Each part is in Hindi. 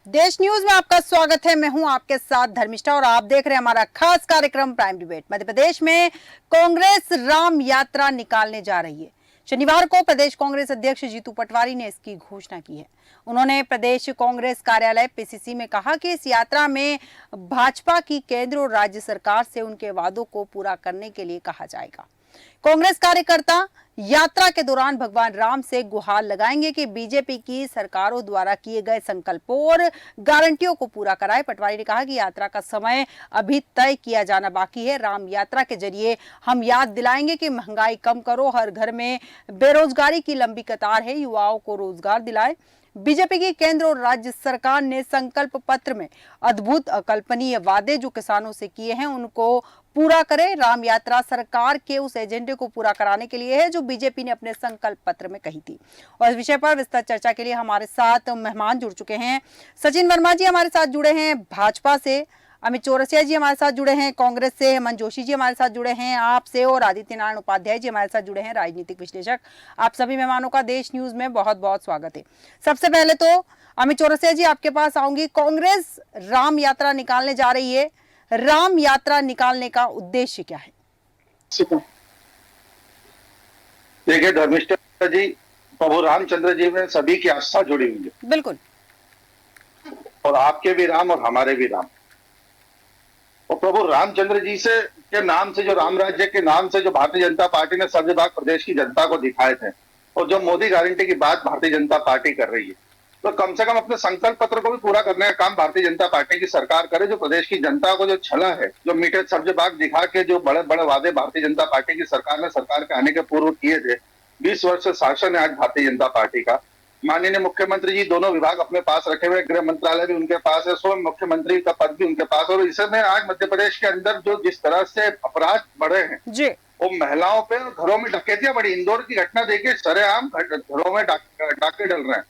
देश न्यूज में आपका स्वागत है। मैं हूं आपके साथ धर्मिष्ठा और आप देख रहे हैं हमारा खास कार्यक्रम प्राइम डिबेट। मध्य प्रदेश में कांग्रेस राम यात्रा निकालने जा रही है। शनिवार को प्रदेश कांग्रेस अध्यक्ष जीतू पटवारी ने इसकी घोषणा की है। उन्होंने प्रदेश कांग्रेस कार्यालय पीसीसी में कहा कि इस यात्रा में भाजपा की केंद्र और राज्य सरकार से उनके वादों को पूरा करने के लिए कहा जाएगा। कांग्रेस कार्यकर्ता यात्रा के दौरान भगवान राम से गुहार लगाएंगे कि बीजेपी की सरकारों द्वारा किए गए संकल्पों और गारंटियों को पूरा कराए। पटवारी ने कहा कि यात्रा का समय अभी तय किया जाना बाकी है। राम यात्रा के जरिए हम याद दिलाएंगे कि महंगाई कम करो, हर घर में बेरोजगारी की लंबी कतार है, युवाओं को रोजगार दिलाए। बीजेपी की केंद्र और राज्य सरकार ने संकल्प पत्र में अद्भुत अकल्पनीय वादे जो किसानों से किए हैं उनको पूरा करे। राम यात्रा सरकार के उस एजेंडे को पूरा कराने के लिए है जो बीजेपी ने अपने संकल्प पत्र में कही थी। और इस विषय पर विस्तृत चर्चा के लिए हमारे साथ मेहमान जुड़ चुके हैं। सचिन वर्मा जी हमारे साथ जुड़े हैं भाजपा से, अमित चौरसिया जी हमारे साथ जुड़े हैं कांग्रेस से, हेमंत जोशी जी हमारे साथ जुड़े हैं आपसे और आदित्य नारायण उपाध्याय जी हमारे साथ जुड़े हैं राजनीतिक विश्लेषक। आप सभी मेहमानों का देश न्यूज में बहुत बहुत स्वागत है। सबसे पहले तो अमित चौरसिया जी आपके पास आऊंगी। कांग्रेस राम यात्रा निकालने जा रही है, राम यात्रा निकालने का उद्देश्य क्या है? देखिए धर्मिष्ठा जी, प्रभु रामचंद्र जी में सभी की आस्था जुड़ी हुई है। बिल्कुल। और आपके भी राम और हमारे भी राम। और प्रभु रामचंद्र जी से के नाम से, जो राम राज्य के नाम से जो भारतीय जनता पार्टी ने सब भाग प्रदेश की जनता को दिखाए थे, और जो मोदी गारंटी की बात भारतीय जनता पार्टी कर रही है, तो कम से कम अपने संकल्प पत्र को भी पूरा करने का काम भारतीय जनता पार्टी की सरकार करे। जो प्रदेश की जनता को जो छला है, जो मीठे सब्ज बाग दिखा के जो बड़े बड़े वादे भारतीय जनता पार्टी की सरकार ने सरकार के आने के पूर्व किए थे। 20 वर्ष से शासन है आज भारतीय जनता पार्टी का। माननीय मुख्यमंत्री जी दोनों विभाग अपने पास रखे हुए, गृह मंत्रालय भी उनके पास है, स्वयं मुख्यमंत्री का पद भी उनके पास। और इसमें आज मध्य प्रदेश के अंदर जो जिस तरह से अपराध बढ़े हैं जी, वो महिलाओं पे घरों में डकैतियां बढ़ी। इंदौर की घटना देखिए, सरेआम घरों में डाके डल रहे हैं।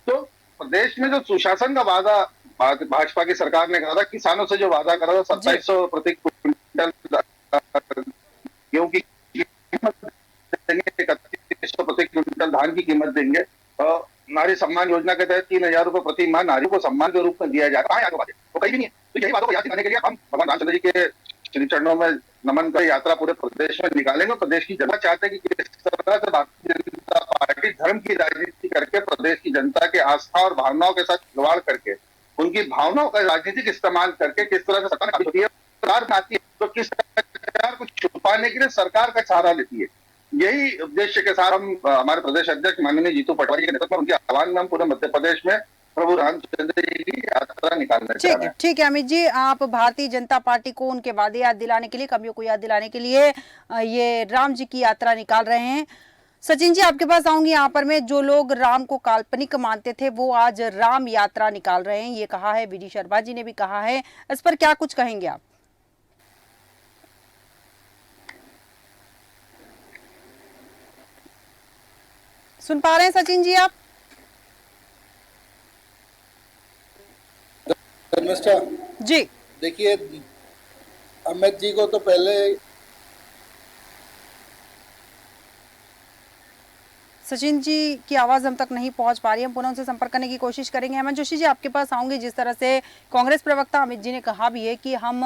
तो प्रदेश में जो सुशासन का वादा भाजपा की सरकार ने कहा था, किसानों से जो वादा करा था 2700 प्रति क्विंटल गेहूं की कीमत देंगे, 3100 प्रति क्विंटल धान की कीमत देंगे, और नारी सम्मान योजना के तहत 3000 रुपए प्रति माह नारियों को सम्मान के रूप में दिया जाएगा। वो कहीं भी नहीं है। तो यही बातों को याद दिलाने के लिए हम भगवान रामचंद्र जी के श्री चरणों में नमन कर यात्रा पूरे प्रदेश में निकालेंगे। प्रदेश की जनता चाहते हैं कि किस तरह से भारतीय जनता पार्टी धर्म की राजनीति करके प्रदेश की जनता के आस्था और भावनाओं के साथ खिलवाड़ करके, उनकी भावनाओं का राजनीतिक इस्तेमाल करके किस तरह से सरकार होती है, सरकार आती है तो किस तरह को छुपाने के लिए सरकार का सहारा लेती है। यही उद्देश्य के साथ हम हमारे प्रदेश अध्यक्ष माननीय जीतू पटवारी के नेतृत्व में, उनके आह्वान में हम पूरे मध्य प्रदेश में प्रभु रामचंद्र जी की यात्रा निकालना चाह रहे हैं। ठीक है अमित जी, आप भारतीय जनता पार्टी को उनके वादे याद दिलाने के लिए, कमियों को याद दिलाने के लिए ये राम जी की यात्रा निकाल रहे हैं। सचिन जी आपके पास आऊंगी। यहाँ पर में जो लोग राम को काल्पनिक मानते थे वो आज राम यात्रा निकाल रहे हैं, ये कहा है वीडी शर्मा जी ने भी कहा है। इस पर क्या कुछ कहेंगे आप? सुन पा रहे हैं सचिन जी आप? जी देखिए, अमित जी को तो पहले सचिन जी की आवाज हम तक नहीं पहुंच पा रही है, हम पुनः उनसे संपर्क करने की कोशिश करेंगे। हेमंत जोशी जी आपके पास आऊंगी। जिस तरह से कांग्रेस प्रवक्ता अमित जी ने कहा भी है कि हम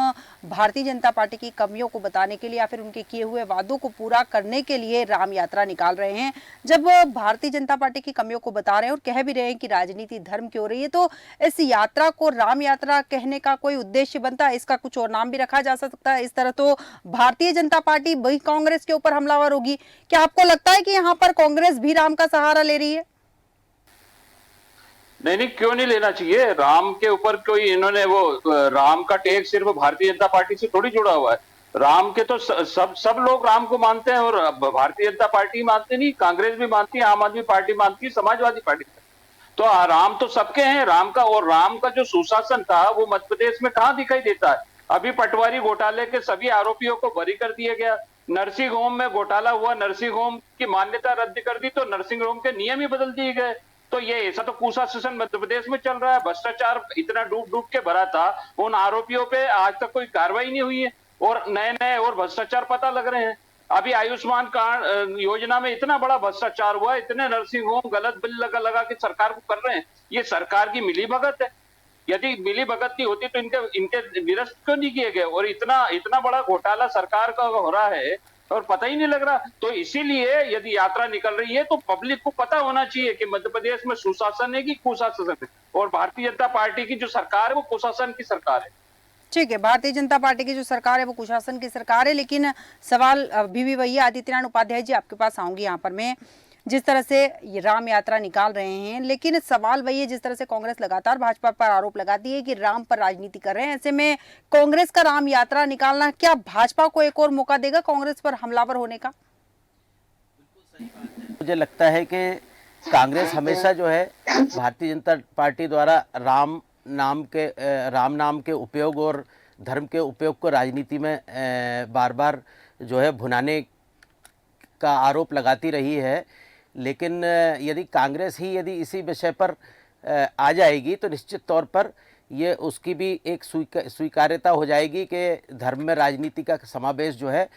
भारतीय जनता पार्टी की कमियों को बताने के लिए या फिर उनके किए हुए वादों को पूरा करने के लिए राम यात्रा निकाल रहे हैं। जब भारतीय जनता पार्टी की कमियों को बता रहे हैं और कह भी रहे हैं कि राजनीति धर्म की हो रही है, तो इस यात्रा को राम यात्रा कहने का कोई उद्देश्य बनता है? इसका कुछ और नाम भी रखा जा सकता है। इस तरह तो भारतीय जनता पार्टी वही कांग्रेस के ऊपर हमलावर होगी। क्या आपको लगता है कि यहाँ पर कांग्रेस भी राम का सहारा ले रही है? नहीं, क्यों नहीं लेना चाहिए। राम के ऊपर कोई इन्होंने वो राम का टैग सिर्फ भारतीय जनता पार्टी से थोड़ी जुड़ा हुआ है। राम के तो सब लोग राम को मानते हैं, और भारतीय जनता पार्टी मानते नहीं, कांग्रेस भी मानती है, आम आदमी पार्टी मानती है, समाजवादी पार्टी। तो राम तो सबके हैं। राम का, और राम का जो सुशासन था वो मध्य प्रदेश में कहाँ दिखाई देता है? अभी पटवारी घोटाले के सभी आरोपियों को बरी कर दिया गया। नर्सिंग होम में घोटाला हुआ, नर्सिंग होम की मान्यता रद्द कर दी, तो नर्सिंग होम के नियम ही बदल दिए गए। तो ये ऐसा तो कुशासन मध्य प्रदेश में चल रहा है। भ्रष्टाचार इतना डूब के भरा था, उन आरोपियों पे आज तक कोई कार्रवाई नहीं हुई है, और नए नए और भ्रष्टाचार पता लग रहे हैं। अभी आयुष्मान कार्ड योजना में इतना बड़ा भ्रष्टाचार हुआ, इतने नर्सिंग होम गलत बिल लगा के सरकार को कर रहे हैं। ये सरकार की मिलीभगत है। यदि मिली भगत की होती तो इनके इनके निरस्त क्यों नहीं किए गए? और इतना इतना बड़ा घोटाला सरकार का हो रहा है और पता ही नहीं लग रहा। तो इसीलिए यदि यात्रा निकल रही है तो पब्लिक को पता होना चाहिए कि मध्य प्रदेश में सुशासन है कि कुशासन है, और भारतीय जनता पार्टी की जो सरकार है वो कुशासन की सरकार है। ठीक है, भारतीय जनता पार्टी की जो सरकार है वो कुशासन की सरकार है, लेकिन सवाल अभी भी वही है। आदित्यनाथ उपाध्याय जी, आपके पास आऊंगी यहाँ पर मैं। जिस तरह से ये राम यात्रा निकाल रहे हैं, लेकिन सवाल वही है, जिस तरह से कांग्रेस लगातार भाजपा पर आरोप लगाती है कि राम पर राजनीति कर रहे हैं, ऐसे में कांग्रेस का राम यात्रा निकालना क्या भाजपा को एक और मौका देगा कांग्रेस पर हमलावर होने का? मुझे लगता है कि कांग्रेस हमेशा जो है भारतीय जनता पार्टी द्वारा राम नाम के उपयोग और धर्म के उपयोग को राजनीति में बार बार जो है भुनाने का आरोप लगाती रही है। लेकिन यदि कांग्रेस ही यदि इसी विषय पर आ जाएगी तो निश्चित तौर पर ये उसकी भी एक स्वीकार्यता हो जाएगी कि धर्म में राजनीति का समावेश जो है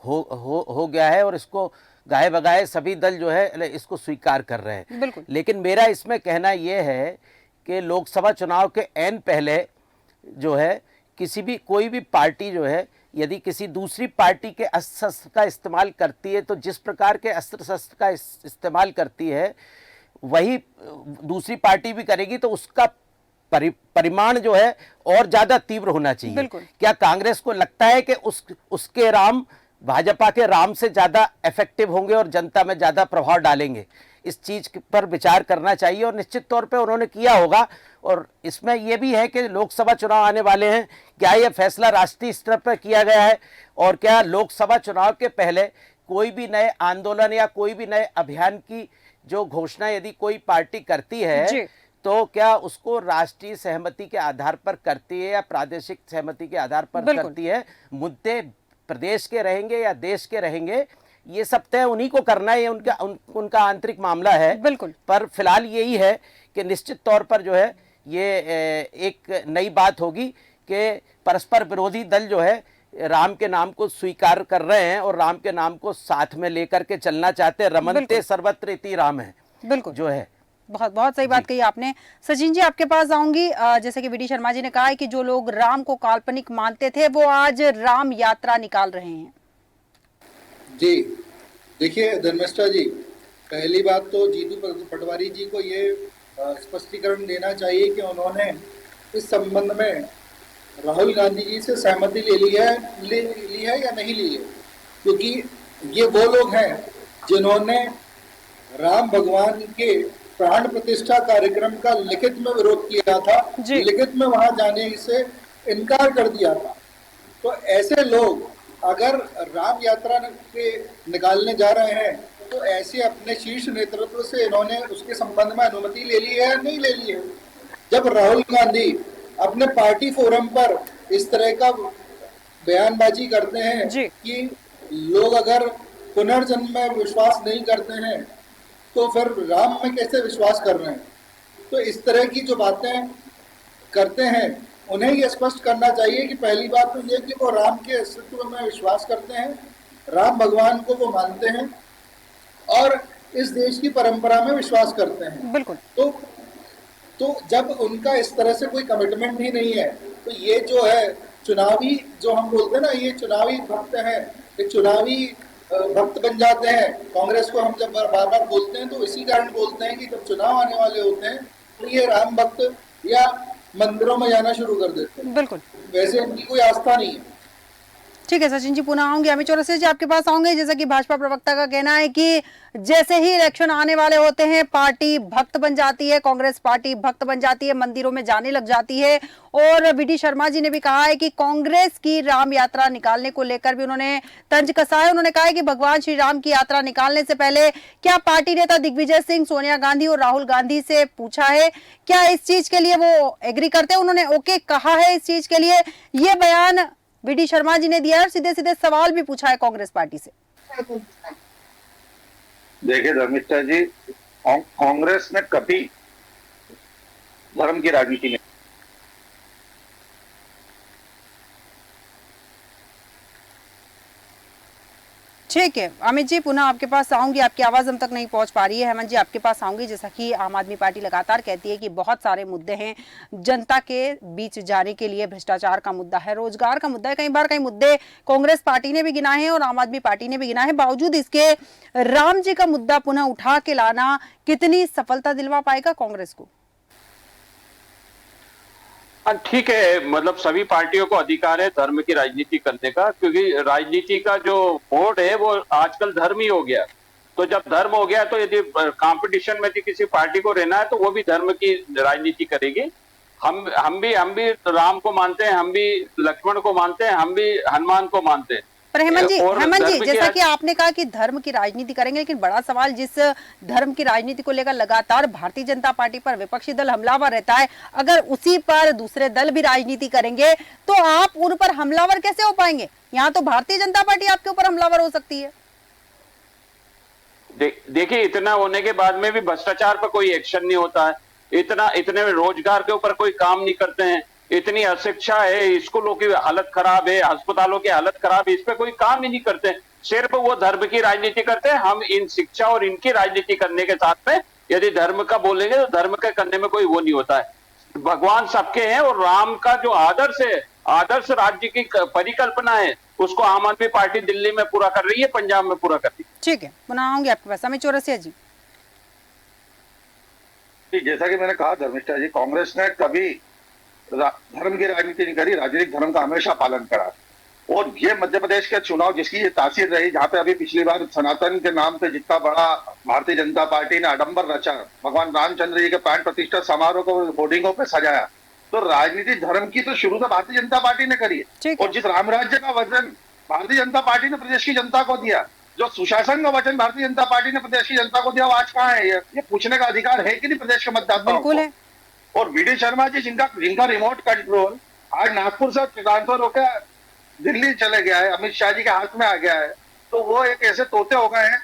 हो गया है, और इसको गाये बगाए सभी दल जो है इसको स्वीकार कर रहे हैं। बिल्कुल। लेकिन मेरा इसमें कहना ये है कि लोकसभा चुनाव के ऐन पहले जो है कोई भी पार्टी जो है यदि किसी दूसरी पार्टी के अस्त्र शस्त्र का इस्तेमाल करती है तो जिस प्रकार के अस्त्र शस्त्र का इस्तेमाल करती है वही दूसरी पार्टी भी करेगी, तो उसका परिमाण जो है और ज़्यादा तीव्र होना चाहिए। क्या कांग्रेस को लगता है कि उसके राम भाजपा के राम से ज़्यादा इफेक्टिव होंगे और जनता में ज़्यादा प्रभाव डालेंगे? इस चीज़ पर विचार करना चाहिए और निश्चित तौर पे उन्होंने किया होगा। और इसमें यह भी है कि लोकसभा चुनाव आने वाले हैं, क्या यह फैसला राष्ट्रीय स्तर पर किया गया है और क्या लोकसभा चुनाव के पहले कोई भी नए आंदोलन या कोई भी नए अभियान की जो घोषणा यदि कोई पार्टी करती है तो क्या उसको राष्ट्रीय सहमति के आधार पर करती है या प्रादेशिक सहमति के आधार पर करती है? मुद्दे प्रदेश के रहेंगे या देश के रहेंगे, ये सब तय उन्हीं को करना है, उनका आंतरिक मामला है। बिल्कुल। पर फिलहाल यही है कि निश्चित तौर पर जो है ये एक नई बात होगी कि परस्पर विरोधी दल जो है राम के नाम को स्वीकार कर रहे हैं और राम के नाम को साथ में लेकर के चलना चाहते हैं। रमनते सर्वत्र इति राम है। बिल्कुल जो है बहुत सही बात कही आपने। सचिन जी, आपके पास आऊंगी। जैसे कि वीडी शर्मा जी ने कहा है कि जो लोग राम को काल्पनिक मानते थे वो आज राम यात्रा निकाल रहे हैं। जी देखिए धर्मिष्ठा जी, पहली बात तो जीतू पटवारी जी को ये स्पष्टीकरण देना चाहिए कि उन्होंने इस संबंध में राहुल गांधी जी से सहमति ली है या नहीं ली है, क्योंकि ये वो लोग हैं जिन्होंने राम भगवान के प्राण प्रतिष्ठा कार्यक्रम का लिखित में विरोध किया था, लिखित में वहां जाने से इनकार कर दिया था। तो ऐसे लोग अगर राम यात्रा के निकालने जा रहे हैं तो ऐसे अपने शीर्ष नेतृत्व से इन्होंने उसके संबंध में अनुमति ले ली है या नहीं ले ली है? जब राहुल गांधी अपने पार्टी फोरम पर इस तरह का बयानबाजी करते हैं कि लोग अगर पुनर्जन्म में विश्वास नहीं करते हैं तो फिर राम में कैसे विश्वास कर रहे हैं? तो इस तरह की जो बातें करते हैं उन्हें ये स्पष्ट करना चाहिए कि पहली बात तो ये कि वो राम के अस्तित्व में विश्वास करते हैं, राम भगवान को वो मानते हैं और इस देश की परंपरा में विश्वास करते हैं। बिल्कुल। तो जब उनका इस तरह से कोई कमिटमेंट ही नहीं है तो ये जो है चुनावी, जो हम बोलते हैं ना, ये चुनावी भक्त हैं, ये चुनावी भक्त बन जाते हैं। कांग्रेस को हम जब बार बार बोलते हैं तो इसी कारण बोलते हैं कि जब चुनाव आने वाले होते हैं तो ये राम भक्त या मंदिरों में जाना शुरू कर देते हैं। बिल्कुल। वैसे इनकी कोई आस्था नहीं है। ठीक है सचिन जी, पुनः आऊंगे। अमित चौरसिया जी, आपके पास आऊंगे। जैसा कि भाजपा प्रवक्ता का कहना है कि जैसे ही इलेक्शन आने वाले होते हैं पार्टी भक्त बन जाती है, कांग्रेस पार्टी भक्त बन जाती है, मंदिरों में जाने लग जाती है। और वीडी शर्मा जी ने भी कहा है कि कांग्रेस की राम यात्रा निकालने को लेकर भी उन्होंने तंज कसा है। उन्होंने कहा है कि भगवान श्री राम की यात्रा निकालने से पहले क्या पार्टी नेता दिग्विजय सिंह, सोनिया गांधी और राहुल गांधी से पूछा है, क्या इस चीज के लिए वो एग्री करते हैं? उन्होंने ओके कहा है इस चीज के लिए? ये बयान वीडी शर्मा जी ने दिया और सीधे सीधे सवाल भी पूछा है कांग्रेस पार्टी से। देखिए धर्मिष्ठा जी, कांग्रेस ने कभी धर्म की राजनीति नहीं। ठीक है अमित जी, पुनः आपके पास आऊंगी, आपकी आवाज हम तक नहीं पहुंच पा रही है। हेमंत जी आपके पास आऊंगी। जैसा कि आम आदमी पार्टी लगातार कहती है कि बहुत सारे मुद्दे हैं जनता के बीच जाने के लिए, भ्रष्टाचार का मुद्दा है, रोजगार का मुद्दा है, कई मुद्दे कांग्रेस पार्टी ने भी गिनाए हैं और आम आदमी पार्टी ने भी गिनाए हैं। बावजूद इसके राम जी का मुद्दा पुनः उठा के लाना कितनी सफलता दिलवा पाएगा कांग्रेस को? हाँ ठीक है, मतलब सभी पार्टियों को अधिकार है धर्म की राजनीति करने का, क्योंकि राजनीति का जो बोर्ड है वो आजकल धर्म ही हो गया। तो जब धर्म हो गया तो यदि कंपटीशन में किसी पार्टी को रहना है तो वो भी धर्म की राजनीति करेगी। हम भी राम को मानते हैं, हम भी लक्ष्मण को मानते हैं, हम भी हनुमान को मानते हैं। पर हेमंत जी जैसा कि आपने कहा कि धर्म की राजनीति करेंगे, लेकिन बड़ा सवाल जिस धर्म की राजनीति को लेकर लगातार भारतीय जनता पार्टी पर विपक्षी दल हमलावर रहता है, अगर उसी पर दूसरे दल भी राजनीति करेंगे तो आप उन पर हमलावर कैसे हो पाएंगे? यहाँ तो भारतीय जनता पार्टी आपके ऊपर हमलावर हो सकती है। देखिए, इतना होने के बाद में भी भ्रष्टाचार पर कोई एक्शन नहीं होता है, इतने रोजगार के ऊपर कोई काम नहीं करते हैं, इतनी अशिक्षा है, स्कूलों की हालत खराब है, अस्पतालों की हालत खराब है, इस पे कोई काम ही नहीं करते। सिर्फ वो धर्म की राजनीति करते हैं। हम इन शिक्षा और इनकी राजनीति करने के साथ में यदि धर्म का बोलेंगे तो धर्म के करने में कोई वो नहीं होता है। भगवान सबके हैं और राम का जो आदर्श है, आदर्श राज्य की परिकल्पना है, उसको आम आदमी पार्टी दिल्ली में पूरा कर रही है, पंजाब में पूरा कर रही है। ठीक है, पुनः आऊंगी आपके पास। अमित चौरसिया जी। जैसा कि मैंने कहा धर्मिष्ठा जी, कांग्रेस ने कभी धर्म की राजनीति नहीं करी, राजनीतिक धर्म का हमेशा पालन करा। और ये मध्य प्रदेश के चुनाव जिसकी ये तासीर रही, जहां पे अभी पिछली बार सनातन के नाम पे जितना बड़ा भारतीय जनता पार्टी ने आडंबर रचा, भगवान रामचंद्र जी के प्राण प्रतिष्ठा समारोह को होर्डिंगों पे सजाया, तो राजनीतिक धर्म की तो शुरू से भारतीय जनता पार्टी ने करी है। और जिस राम राज्य का वचन भारतीय जनता पार्टी ने प्रदेश की जनता को दिया, जो सुशासन का वचन भारतीय जनता पार्टी ने प्रदेश की जनता को दिया, वो आज कहाँ है? ये पूछने का अधिकार है कि नहीं प्रदेश के मतदाताओं को? और वीडी शर्मा जी जिनका रिमोट कंट्रोल आज नागपुर से ट्रांसफर होकर दिल्ली चले गया है, अमित शाह जी के हाथ में आ गया है, तो वो एक ऐसे तोते हो गए हैं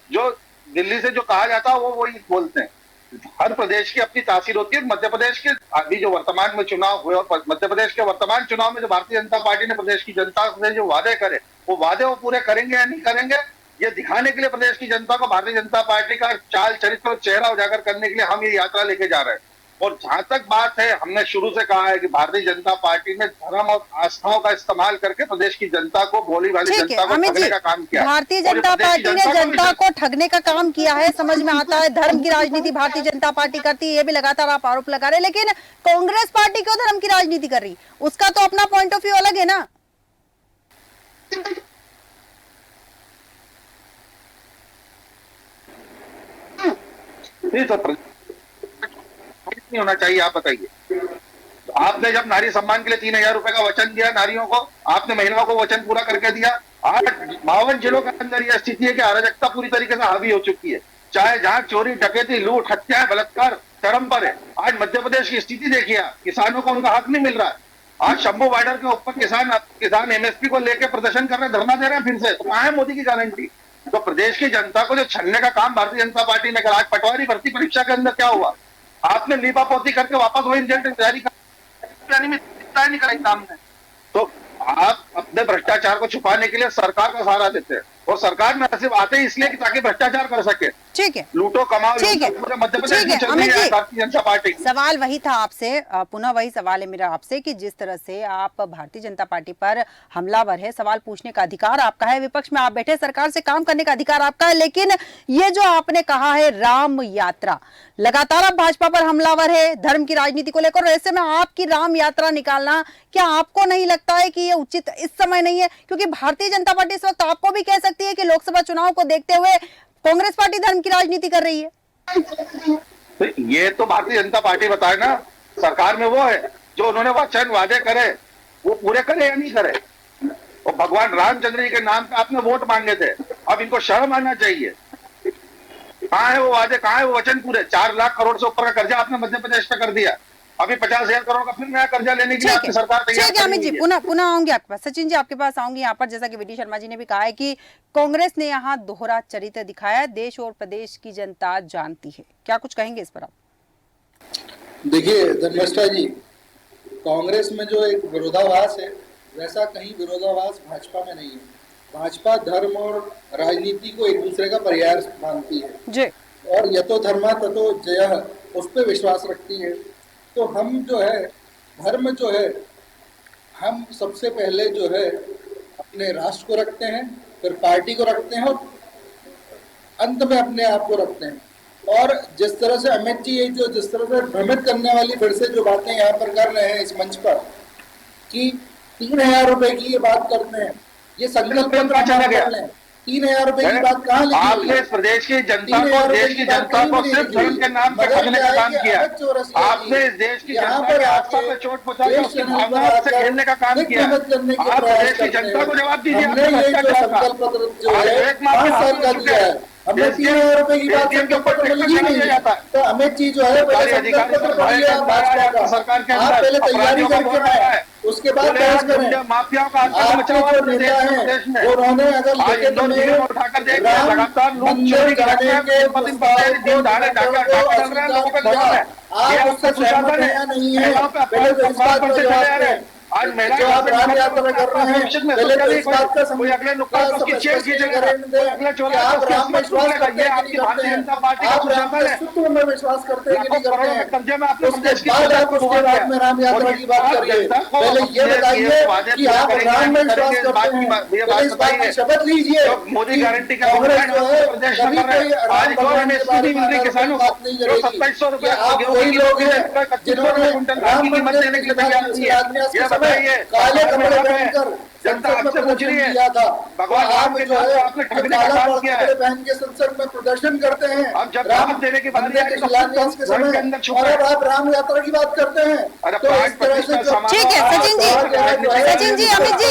जो दिल्ली से जो कहा जाता है वो वही बोलते हैं। हर प्रदेश की अपनी तासीर होती है। मध्य प्रदेश के अभी जो वर्तमान में चुनाव हुए और मध्य प्रदेश के वर्तमान चुनाव में जो भारतीय जनता पार्टी ने प्रदेश की जनता से जो वादे करे, वो वादे वो पूरे करेंगे या नहीं करेंगे, ये दिखाने के लिए प्रदेश की जनता को भारतीय जनता पार्टी का चाल चरित्र और चेहरा उजागर करने के लिए हम ये यात्रा लेके जा रहे हैं। और जहां तक बात है, हमने शुरू से कहा है कि भारतीय जनता पार्टी ने धर्म और आस्थाओं का इस्तेमाल करके प्रदेश की जनता को, भोली भाली जनता को ठगने का काम किया। भारतीय जनता पार्टी ने जनता को ठगने का काम किया है, समझ में आता है। धर्म की राजनीति भारतीय जनता पार्टी करती है, ये भी लगातार आप आरोप लगा रहे हैं, लेकिन कांग्रेस पार्टी क्यों धर्म की राजनीति कर रही? उसका तो अपना पॉइंट ऑफ व्यू अलग है ना। नहीं होना चाहिए, आप बताइए। आपने जब नारी सम्मान के लिए 3,000 रुपए का वचन दिया नारियों को, आपने महिलाओं को वचन पूरा करके दिया। आज 52 जिलों के अंदर यह स्थिति है कि अराजकता पूरी तरीके से हावी हो चुकी है। चाहे जहां चोरी, डकैती, लूट, हत्या, बलात्कार चरम पर है। आज मध्य प्रदेश की स्थिति देखिए, किसानों को उनका हक नहीं मिल रहा है। आज शंभू बॉर्डर के ऊपर किसान एमएसपी को लेकर प्रदर्शन कर रहे हैं, धरना दे रहे हैं फिर से। तो कहां है मोदी की गारंटी? तो प्रदेश की जनता को जो छलने का काम भारतीय जनता पार्टी ने करा। आज पटवारी भर्ती परीक्षा के अंदर क्या हुआ? आपने लीपापोती करके वापस वही रिजल्ट जारी नहीं कराई सामने। तो आप अपने भ्रष्टाचार को छुपाने के लिए सरकार का सहारा देते हैं, और सरकार में सिर्फ आते ही इसलिए कि ताकि भ्रष्टाचार कर सके। ठीक है, लूटो कमाओ। ठीक है, मध्य प्रदेश में चल रही है भारतीय जनता पार्टी। सवाल वही था आपसे, पुनः वही सवाल है मेरा आपसे कि जिस तरह से आप भारतीय जनता पार्टी पर हमलावर है, सवाल पूछने का अधिकार आपका है, विपक्ष में आप बैठे, सरकार से काम करने का अधिकार आपका है, लेकिन ये जो आपने कहा है राम यात्रा, लगातार आप भाजपा पर हमलावर है धर्म की राजनीति को लेकर, ऐसे में आपकी राम यात्रा निकालना क्या आपको नहीं लगता है कि ये उचित इस समय नहीं है? क्योंकि भारतीय जनता पार्टी इस वक्त आपको भी कह सकती है कि लोकसभा चुनाव को देखते हुए कांग्रेस पार्टी धर्म की राजनीति कर रही है। तो ये तो भारतीय जनता पार्टी बताए ना, सरकार में वो है जो उन्होंने वचन वादे करे वो पूरे करे या नहीं करे। और भगवान रामचंद्र जी के नाम पे आपने वोट मांगे थे, अब इनको शर्म आना चाहिए। कहाँ है वो वादे, कहाँ है वो वचन पूरे? 4 लाख करोड़ से ऊपर का कर्जा आपने मध्य प्रदेश पे कर दिया। अभी 50,000 करोड़ का फिर नया कर्जा लेने के लिए आपकी सरकार तैयार है। अमित जी, पुनः आऊंगी आपके पास। सचिन जी, आपके पास आऊंगी यहाँ पर। जैसा कि वीडी शर्मा जी ने भी कहा है कि कांग्रेस ने यहाँ दोहरा चरित्र दिखाया है, देश और प्रदेश की जनता जानती है, क्या कुछ कहेंगे इस पर आप? देखिए धर्मेष्ठा जी, कांग्रेस में जो एक विरोधाभास है, वैसा कहीं विरोधाभास भाजपा में नहीं है। भाजपा धर्म और राजनीति को एक दूसरे का पर्याय मानती है जी और यतो धर्मा ततो जयः उस पर विश्वास रखती है। तो हम जो है धर्म जो है हम सबसे पहले जो है अपने राष्ट्र को रखते हैं, फिर पार्टी को रखते हैं और अंत में अपने आप को रखते हैं। और जिस तरह से अमित जी ये जो जिस तरह से भ्रमित करने वाली फिर से जो बातें यहाँ पर कर रहे हैं इस मंच पर कि 3,000 रुपए की ये बात करते हैं, ये संकल्प पत्र चला गया। 3,000 रुपए की बात कहाँ लिखी हुई आपने है? इस प्रदेश की जनता को, देश की जनता को सिर्फ धर्म के नाम पे ठगने का काम किया। आपने इस देश की जनता के आस्था पे चोट पहुंचाई, उसकी भावना से खेलने का काम किया। आप देश की जनता को जवाब दीजिए। हमने ये जो संकल्प पत्र जो है 5 साल का दिया है, हमने 3,000 रुपए की बात संकल्प पत्र में लिखी नहीं है। तो अमित जी जो है पहले संकल्प पत्र पढ़िए आप भाजपा का, सरकार के आप पहले तैयारी करके आए, उसके बाद बहस करें। माफियाओं का आपके जो नेता हैं उन्होंने अगर लिखित में राम मंदिर जाने के प्रस्ताव को अस्वीकार किया, आप उससे सहमत हैं या नहीं है, पहले तो इस बात का जवाब दें। आज महिला जो आप राम यात्रा कर रहे हैं पहले तो इस बात का अगले नुक्कड़ को उसकी चेयर खींचेगा, अगले चौराहे आप राम में विश्वास करते हैं कि आपकी नहीं भारतीय करते जनता पार्टी हैं, का आप राम सुशासन के है। अस्तित्व में विश्वास करते हैं कि नहीं करते हैं। कब्जे में आपने उसके बाद आप उसके बाद में राम यात्रा की बात करिए। पहले ये बताइए कि आप राम में विश्वास करते हैं, पहले इस बात की शपथ लीजिए। मोदी गारंटी का कांग्रेस जो है प्रदेश कभी कर रहे कोई हैं। राम आज भगवान के बारे में किसानों को बात नहीं जो करेगी। 2700 रुपए आप वही लोग हैं जिन्होंने राम मंदिर देने के लिए तैयार नहीं है। के समय काले कपड़े पहनकर जनता संसद में आपसे पूछ रही प्रदर्शन है। किया था। भगवान आप राम के जो नाम है पे आपने ठगने का काला काम किया है। कपड़े पहन के संसद में प्रदर्शन करते हैं अब जब राम राम देने की बात मंदिर के आई तो शिलान्यास के घर के समय, अंदर छुपा और है। अब आप राम यात्रा की बात करते हैं। अरे तो प्राण इस तरह से प्रतिष्ठा जो समारोह ठीक है सचिन जी, अमित जी,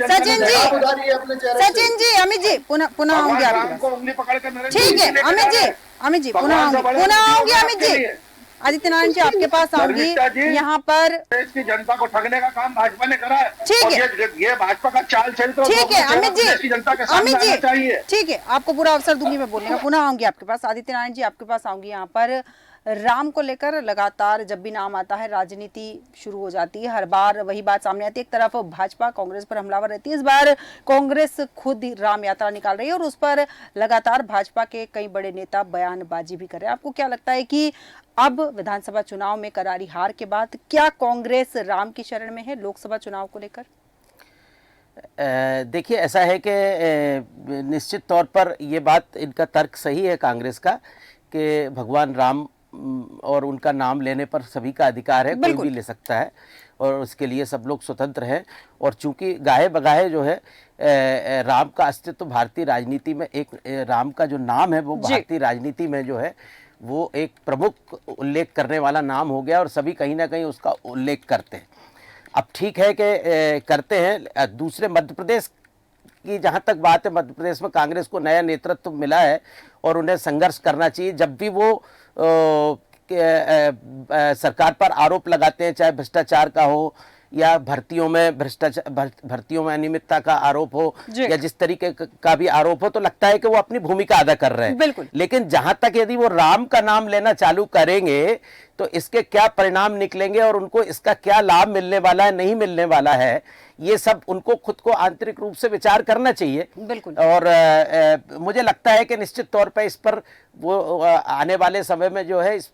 सचिन जी, आप उधारी अपने चेहरे से। सचिन जी, अमित जी, पुनः आऊंगी भगवान आपके राम पास। को उंगली पकड़ कर नरेंद्र ठीक मोदी है लेकर अमित जा रहे जी, हैं। अमित जी, भगवान से बड़े पुनः आऊंगी आपके अमित जी, लिए। आदित्य नारायण जी आपके पास आऊंगी। धर्मिष्ठा जी, यहाँ पर देश की जनता को ठगने का काम भाजपा ने करा है। ठीक और है। ये भाजपा का चाल चरित्र ठीक है अमित जी, देश की जनता के सामने अमित आना जी, चाहिए। ठीक है, आपको पूरा अवसर दूंगी मैं बोलने का। पुनः आऊंगी आपके पास। आदित्य नारायण जी आपके पास आऊंगी। यहाँ पर राम को लेकर लगातार जब भी नाम आता है राजनीति शुरू हो जाती है, हर बार वही बात सामने आती है। एक तरफ भाजपा कांग्रेस पर हमलावर रहती है, इस बार कांग्रेस खुद राम यात्रा निकाल रही है और उस पर लगातार भाजपा के कई बड़े नेता बयानबाजी भी कर रहे हैं। आपको क्या लगता है कि अब विधानसभा चुनाव में करारी हार के बाद क्या कांग्रेस राम की शरण में है लोकसभा चुनाव को लेकर? देखिए ऐसा है कि निश्चित तौर पर ये बात, इनका तर्क सही है कांग्रेस का कि भगवान राम और उनका नाम लेने पर सभी का अधिकार है, कोई भी ले सकता है और उसके लिए सब लोग स्वतंत्र हैं। और चूंकि गाहे बगाहे जो है राम का अस्तित्व भारतीय राजनीति में, एक राम का जो नाम है वो भारतीय राजनीति में जो है वो एक प्रमुख उल्लेख करने वाला नाम हो गया और सभी कहीं ना कहीं उसका उल्लेख करते हैं। अब ठीक है कि करते हैं। दूसरे मध्य प्रदेश की जहाँ तक बात है, मध्य प्रदेश में कांग्रेस को नया नेतृत्व मिला है और उन्हें संघर्ष करना चाहिए। जब भी वो सरकार पर आरोप लगाते हैं, चाहे भ्रष्टाचार का हो या भर्तियों में अनियमितता का आरोप हो या जिस तरीके का भी आरोप हो, तो लगता है कि वो अपनी भूमिका अदा कर रहे हैं। लेकिन जहां तक यदि वो राम का नाम लेना चालू करेंगे तो इसके क्या परिणाम निकलेंगे और उनको इसका क्या लाभ मिलने वाला है, नहीं मिलने वाला है, ये सब उनको खुद को आंतरिक रूप से विचार करना चाहिए। बिल्कुल। और मुझे लगता है कि निश्चित तौर पर इस पर वो आने वाले समय में जो है इस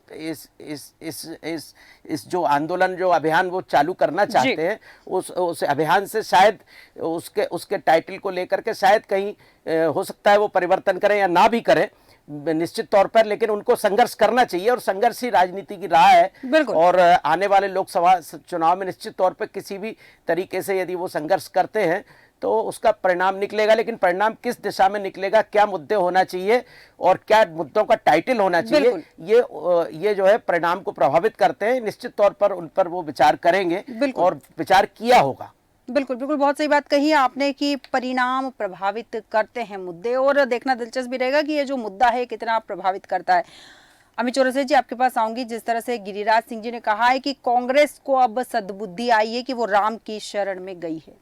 जो आंदोलन, जो अभियान वो चालू करना चाहते हैं, उस अभियान से शायद उसके टाइटल को लेकर के शायद कहीं हो सकता है वो परिवर्तन करें या ना भी करें निश्चित तौर पर, लेकिन उनको संघर्ष करना चाहिए और संघर्ष ही राजनीति की राह है। और आने वाले लोकसभा चुनाव में निश्चित तौर पर किसी भी तरीके से यदि वो संघर्ष करते हैं तो उसका परिणाम निकलेगा। लेकिन परिणाम किस दिशा में निकलेगा, क्या मुद्दे होना चाहिए और क्या मुद्दों का टाइटल होना चाहिए, ये जो है परिणाम को प्रभावित करते हैं। निश्चित तौर पर उन पर वो विचार करेंगे और विचार किया होगा। बिल्कुल बिल्कुल, बहुत सही बात कही आपने कि परिणाम प्रभावित करते हैं मुद्दे, और देखना दिलचस्प भी रहेगा कि ये जो मुद्दा है कितना प्रभावित करता है। अमित चौरसिया जी आपके पास आऊंगी। जिस तरह से गिरिराज सिंह जी ने कहा है कि कांग्रेस को अब सद्बुद्धि आई है कि वो राम की शरण में गई है।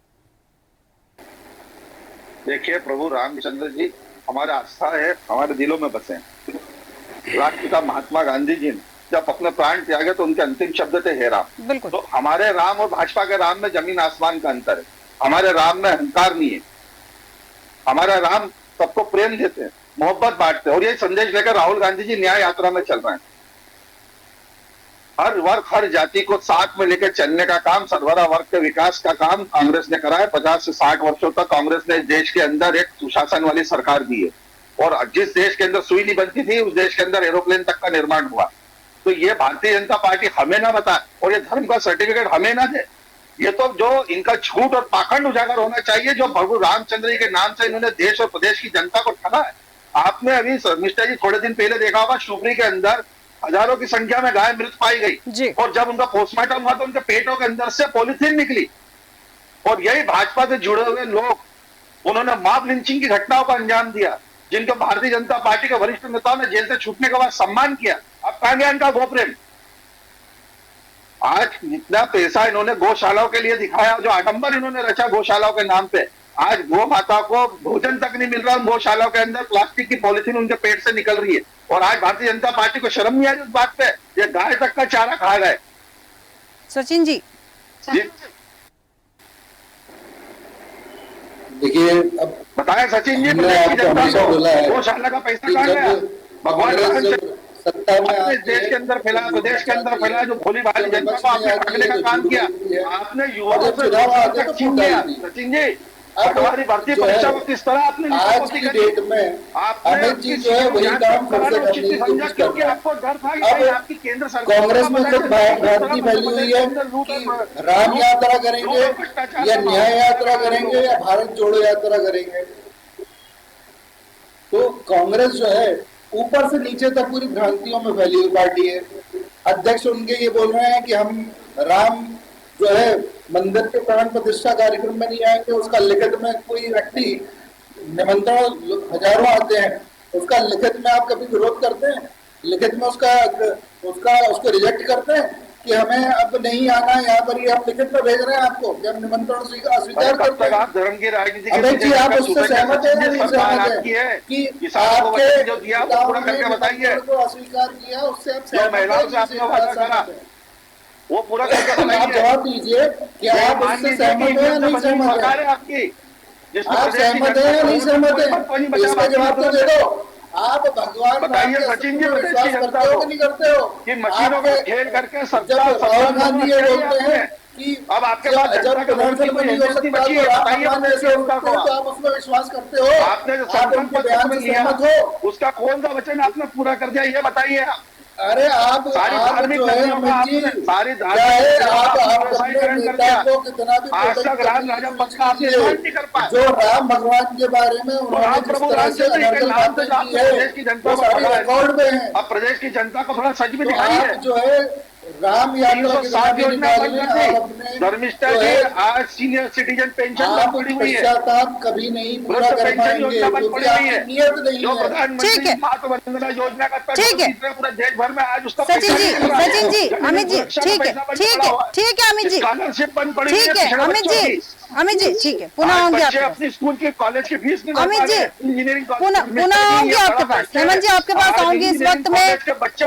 देखिए, प्रभु रामचंद्र जी हमारा आस्था है, हमारे दिलों में बसे हैं। राष्ट्रपिता महात्मा गांधी जी ने जब अपने प्राण त्यागे तो उनके अंतिम शब्द थे हे राम। बिल्कुल। तो हमारे राम और भाजपा के राम में जमीन आसमान का अंतर है। हमारे राम में अहंकार नहीं है, हमारा राम सबको प्रेम देते हैं, मोहब्बत बांटते हैं, और ये संदेश लेकर राहुल गांधी जी न्याय यात्रा में चल रहे हैं। हर वर्ग हर जाति को साथ में लेकर चलने का काम, सर्वरा वर्ग के विकास का काम कांग्रेस ने करा है। 50 से 60 वर्षों तक कांग्रेस ने इस देश के अंदर एक सुशासन वाली सरकार दी है, और जिस देश के अंदर सुई नहीं बनती थी उस देश के अंदर एरोप्लेन तक का निर्माण हुआ। तो ये भारतीय जनता पार्टी हमें ना बताए और ये धर्म का सर्टिफिकेट हमें ना दे। ये तो जो इनका झूठ और पाखंड उजागर होना चाहिए, जो भगवान रामचंद्र जी के नाम से इन्होंने देश और प्रदेश की जनता को ठगा है। आपने अभी मिश्रा जी थोड़े दिन पहले देखा होगा, शिवपुरी के अंदर हजारों की संख्या में गाय मृत पाई गई, और जब उनका पोस्टमार्टम हुआ तो उनके पेटों के अंदर से पॉलिथीन निकली। और यही भाजपा से जुड़े हुए लोग, उन्होंने मॉब लिंचिंग की घटनाओं को अंजाम दिया, जिनको भारतीय जनता पार्टी के वरिष्ठ नेताओं ने जेल से छूटने के बाद सम्मान किया। अब कहां गया इनका गोप्रेम? आज इतना पैसा इन्होंने गौशालाओं के लिए दिखाया, जो आडंबर इन्होंने रचा गौशालाओं के नाम पे, आज गौ माता को भोजन तक नहीं मिल रहा। गौशालाओं के अंदर प्लास्टिक की पॉलिथीन उनके पेट से निकल रही है, और आज भारतीय जनता पार्टी को शर्म नहीं आ रही उस बात पे, ये गाय तक का चारा खा गए। सचिन जी, देखिए, अब बताएं सचिन जी, हमने प्रदेश की आपको जनता हमेशा को बोला है गौशाला का पैसा कि कहां गया? जब भगवान कांग्रेस रामचंद्र जब सत्ता में आपने आती है, देश के अंदर फैला, प्रदेश के अंदर फैला, जो भोली भाली जनता को आपने ठगने का काम किया, आपने युवाओं से चुनाव आते तो छीन लिया। सचिन जी, पटवारी भर्ती परीक्षा को किस तरह आपने आज की डेट में अमित जी जो है वही काम फिर से करने की कोशिश क्योंकि करते हैं। आपको डर था कि आपकी केंद्र सरकार कांग्रेस में तो भ्रांति फैली हुई है कि राम यात्रा करेंगे या न्याय यात्रा करेंगे या भारत जोड़ो यात्रा करेंगे। तो कांग्रेस जो है ऊपर से नीचे तक पूरी भ्रांतियों में फैली हुई पार्टी है। अध्यक्ष उनके ये बोल रहे हैं कि हम राम जो है मंदिर के प्राण प्रतिष्ठा कार्यक्रम में नहीं आएंगे, उसका लिखित में कोई व्यक्ति निमंत्रण हजारों आते हैं, उसका लिखित में आप कभी विरोध करते हैं? लिखित में उसको रिजेक्ट करते हैं कि हमें अब नहीं आना, यहाँ पर ही हम लिखित में भेज रहे हैं आपको, कि हम निमंत्रण अस्वीकार करते हैं। आप धर्म की राजनीति अमित जी, आप उससे सहमत है या नहीं सहमत है कि आपके जो दिया वो पूरा करके बताइए, को अस्वीकार किया, उससे आप जो महिलाओं से आपने वादा करा वो पूरा करके आप बताइए। जवाब दीजिए कि आप उससे सहमत है या नहीं सहमत है? आपकी आप सहमत है या नहीं सहमत है? इसका जवाब तो दे दो। आप भगवान बताइए सचिन जी, विश्वास करते हो कि नहीं करते हो? कि मशीनों में खेल करके जब राहुल गांधी ये बोलते हैं कि अब आपके पास जब प्रधानमंत्री नहीं हो सकता तो राम भगवान ऐसे होते हैं, तो आप उसमें विश्वास करते हो? आपने जो आप उनके बयान से सहमत हो? उसका कौन सा वचन आपने पूरा कर दिया, ये बताइए। अरे आप सारी धार्मिक जो है नदियों का अमित जी, आपने सारी क्या है आप अपने व्यवसायीकरण कर नेता दिया। को कितना भी आज तक प्रोटेक्ट राम करने राजा की पक्ष का आपने कोशिश निर्माण की नहीं है, कर पाए। जो राम भगवान के बारे में उन्होंने जिस प्रभु तरह से रामचंद्र जी के अनर्गल नाम से बातें की प्रदेश है की जनता वो को सारी पता है। रिकॉर्ड में है। अब प्रदेश की जनता को थोड़ा सच भी तो दिखाइए। आप जो है राम यात्रा के नाम 307 भी योजना बंद निकालिए कर और दी। अपने धर्मिष्ठा जो जी है आज सीनियर सिटीजन पेंशन आप बंद पड़ी हुई है, पश्चाताप कभी नहीं पूरा वृद्ध कर पेंशन पाएंगे योजना बंद क्योंकि पड़ी हुई है, आपकी नियत नहीं जो है। ठीक प्रधानमंत्री है। मातृ वंदना योजना का ठीक है। पूरे देश भर में आज उसका सचिन जी, पैसा नहीं मिल रहा है। सचिन जी, जमीन अमित जी, सुरक्षा का ठीक है, पैसा बंद ठीक पड़ा है, हुआ ठीक है अमित जी, स्कॉलरशिप बंद पड़ी हुई ठीक है पिछड़े अमित बच्चों जी, की। अमित जी, ठीक है, पुनः आज आऊंगी बच्चे आपके पास। अपनी स्कूल के कॉलेज की फीस नहीं भर अमित पा जी, रहे, इंजीनियरिंग पुनः आऊंगी आपके पास। हेमंत जी, आपके पास आऊंगी इस वक्त में।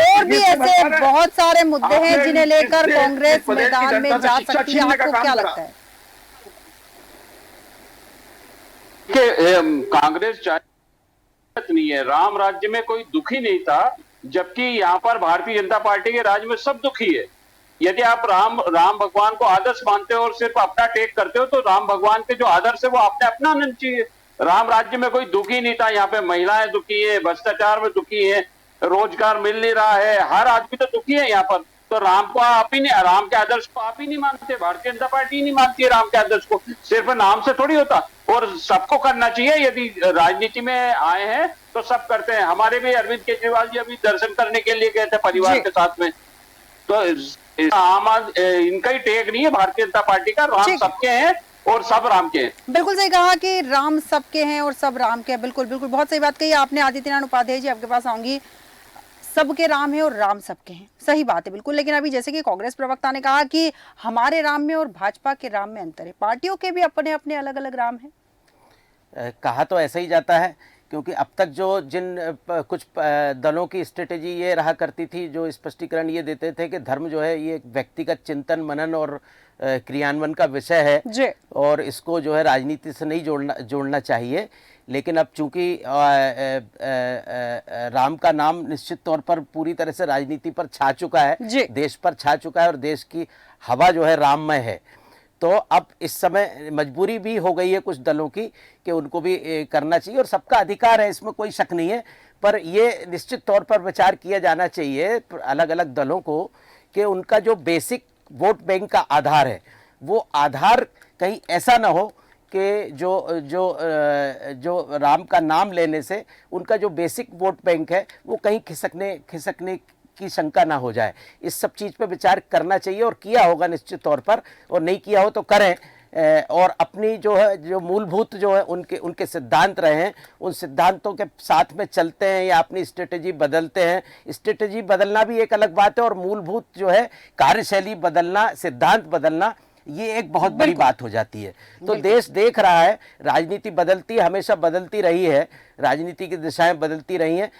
और भी ऐसे बहुत सारे मुद्दे हैं जिन्हें लेकर कांग्रेस मैदान में जा सकती है, आपको क्या लगता है? कि कांग्रेस चाहती नहीं है, राम राज्य में कोई दुखी नहीं था, जबकि यहाँ पर भारतीय जनता पार्टी के राज में सब दुखी है। यदि आप राम भगवान को आदर्श मानते हो और सिर्फ अपना टेक करते हो, तो राम भगवान के जो आदर्श है वो आपने अपनाना चाहिए। राम राज्य में कोई दुखी नहीं था, यहाँ पे महिलाएं दुखी है, भ्रष्टाचार में दुखी है, रोजगार मिल नहीं रहा है, हर आदमी तो दुखी है यहाँ पर। तो राम को आप ही नहीं, राम के आदर्श को आप ही नहीं मानते, भारतीय जनता पार्टी नहीं मानती है राम के आदर्श को, सिर्फ नाम से थोड़ी होता। और सबको करना चाहिए, यदि राजनीति में आए हैं तो सब करते हैं। हमारे भी अरविंद केजरीवाल जी अभी दर्शन करने के लिए गए थे परिवार के साथ में। तो इनका ही टेक नहीं है भारतीय जनता पार्टी का, राम सबके हैं और सब राम के हैं। बिल्कुल सही कहा कि राम सबके हैं और सब राम के हैं। बिल्कुल बिल्कुल, बहुत सही बात कही आपने। आदित्यनाथ उपाध्याय जी, आपके पास आऊंगी। सबके राम है और राम सबके हैं, सही बात है बिल्कुल। लेकिन अभी जैसे कि कांग्रेस प्रवक्ता ने कहा कि हमारे राम में और भाजपा के राम में अंतर है, पार्टियों के भी अपने अपने अलग अलग राम हैं। कहा तो ऐसा ही जाता है, क्योंकि अब तक जो कुछ दलों की स्ट्रेटेजी ये रहा करती थी, जो स्पष्टीकरण ये देते थे कि धर्म जो है ये एक व्यक्तिगत चिंतन मनन और क्रियान्वयन का विषय है और इसको जो है राजनीति से नहीं जोड़ना चाहिए। लेकिन अब चूंकि राम का नाम निश्चित तौर पर पूरी तरह से राजनीति पर छा चुका है, जी। देश पर छा चुका है और देश की हवा जो है राममय है, तो अब इस समय मजबूरी भी हो गई है कुछ दलों की कि उनको भी करना चाहिए और सबका अधिकार है, इसमें कोई शक नहीं है। पर ये निश्चित तौर पर विचार किया जाना चाहिए अलग अलग दलों को कि उनका जो बेसिक वोट बैंक का आधार है वो आधार कहीं ऐसा ना हो कि जो राम का नाम लेने से उनका जो बेसिक वोट बैंक है वो कहीं खिसकने की शंका ना हो जाए। इस सब चीज़ पे विचार करना चाहिए और किया होगा निश्चित तौर पर, और नहीं किया हो तो करें। और अपनी जो है जो मूलभूत जो है उनके सिद्धांत रहे हैं, उन सिद्धांतों के साथ में चलते हैं या अपनी स्ट्रेटेजी बदलते हैं। स्ट्रेटेजी बदलना भी एक अलग बात है और मूलभूत जो है कार्यशैली बदलना, सिद्धांत बदलना, ये एक बहुत बड़ी बात हो जाती है। तो देश देख रहा है, राजनीति बदलती हमेशा बदलती रही है, राजनीति की दिशाएं बदलती रही हैं।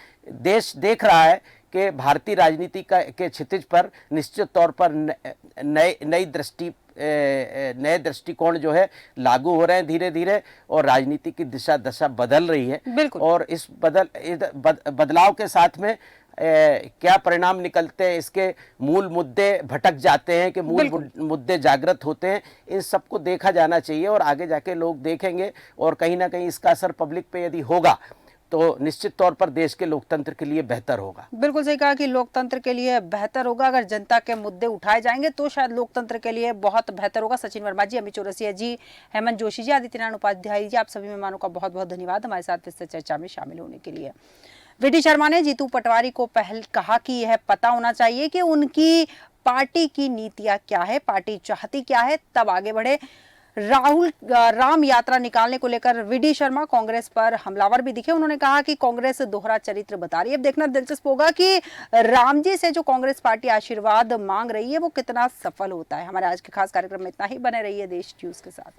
देश देख रहा है कि भारतीय राजनीति के क्षितिज पर निश्चित तौर पर नए दृष्टिकोण जो है लागू हो रहे हैं धीरे धीरे, और राजनीति की दशा बदल रही है। और इस बदलाव के साथ में क्या परिणाम निकलते हैं, इसके मूल मुद्दे भटक जाते हैं कि मूल मुद्दे जागृत होते हैं, इन सबको देखा जाना चाहिए और आगे जाके लोग देखेंगे और कहीं ना कहीं इसका असर पब्लिक पे यदि होगा तो निश्चित तौर पर देश के लोकतंत्र के लिए बेहतर होगा। बिल्कुल सही कहा कि लोकतंत्र के लिए बेहतर होगा अगर जनता के मुद्दे उठाए जाएंगे तो शायद लोकतंत्र के लिए बहुत बेहतर होगा। सचिन वर्मा जी, अमित चौरसिया जी, हेमंत जोशी जी, आदित्यनारायण उपाध्याय जी, आप सभी मेहमानों का बहुत बहुत धन्यवाद हमारे साथ इस चर्चा में शामिल होने के लिए। वीडी शर्मा ने जीतू पटवारी को पहल कहा कि यह पता होना चाहिए कि उनकी पार्टी की नीतियां क्या है, पार्टी चाहती क्या है, तब आगे बढ़े। राम यात्रा निकालने को लेकर वीडी शर्मा कांग्रेस पर हमलावर भी दिखे। उन्होंने कहा कि कांग्रेस दोहरा चरित्र बता रही है। अब देखना दिलचस्प होगा कि राम जी से जो कांग्रेस पार्टी आशीर्वाद मांग रही है वो कितना सफल होता है। हमारे आज के खास कार्यक्रम में इतना ही। बने रहिए देश न्यूज के साथ।